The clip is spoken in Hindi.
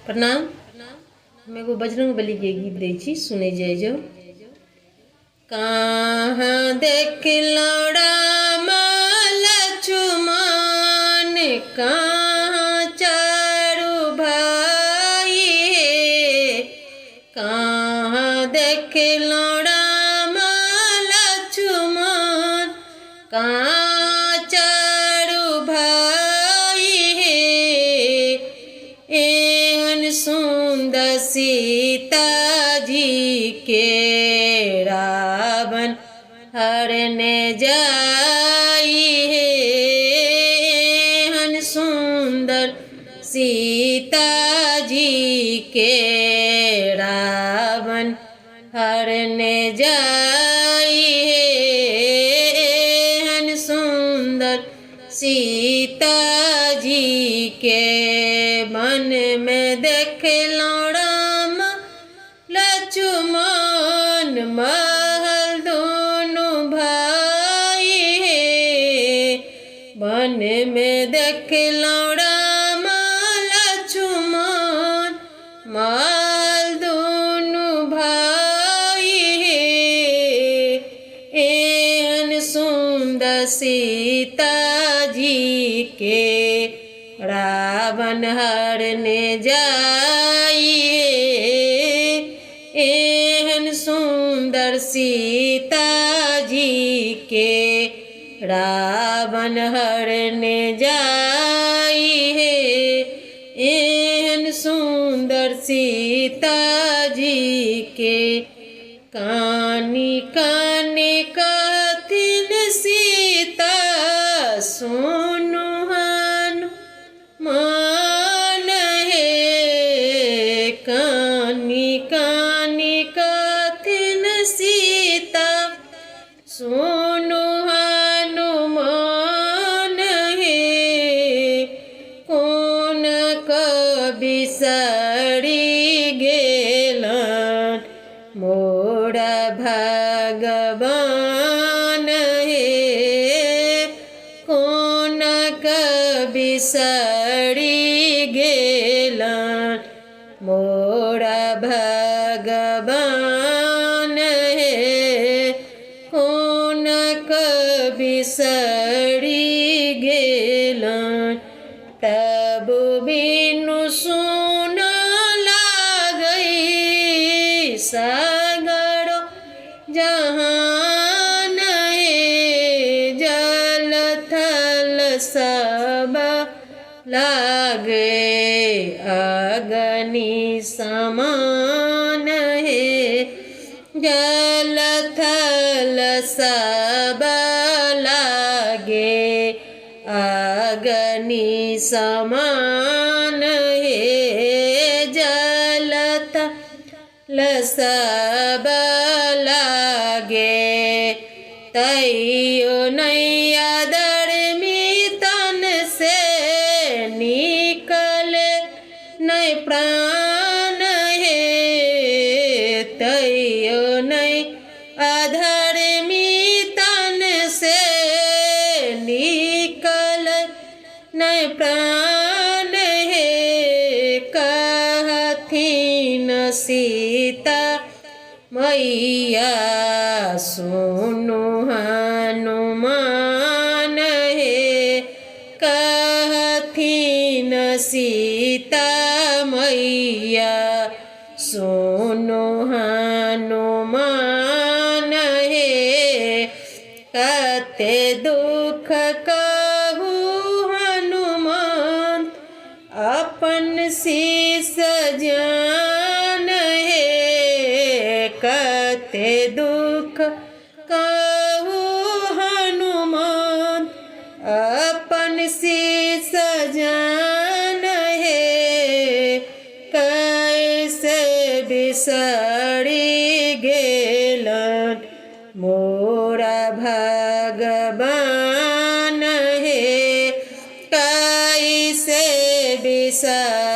प्रणाम। हम एगो बजरंग बली के गीत दै छी, सुनै जाय जो। कहाँ देखलौ राम लक्ष्मण, कहाँ चारू भाई हे। कहाँ देखलौ राम लक्ष्मण, कहाँ चारू भाई हे। एहन सुंदर सीता जी के रावण हरने जाई हे। एहन सुंदर सीता जी के रावण हरने जाई हे। एहन सुंदर सीता जी के मन में देखलौ राम लक्ष्मण, महल दोनों भाई हे। मन में देखलौ राम लक्ष्मण, महल दोनों भाई हे। एहन सुंदर सीता जी के रावण हरने जाई हे। एहन सुंदर सीता जी के रावण हरने जाई हे। एहन सुंदर सीता जी के कानी कानी कहथिन सीता, सुनु मान हे। कानी कानी कहथिन सीता, सुनु हनुमान हे। कोन बिसरि गेलन मोरा भगवान हे। कोन बिसरि गेलन मोरा भगवान हे। कोन बिसरि गेलन तब बिनु सुन लागई सागर जहान हे। जल थल सब लागे अग्नि समान हे। जल थल सब लागे अग्नि समान हे। जल थल सब लागे तैयो नैया धर्मी तन से निकले नहीं प्राण हे। तैयो नहीं अधर्मी तन से निकल नहीं प्राण हे। कहथिन सीता मैया, सुनु हनुमान हे। कहथिन सीता मैया, सुनु हनुमान हे। कते दुख कहू हनुमान, अपन शीस जान हे। कते दुख कहू हनुमान, अपन शीस जान हे। कैसे बिसरि गेलन मोरा भगवान हे। कैसे बिसरि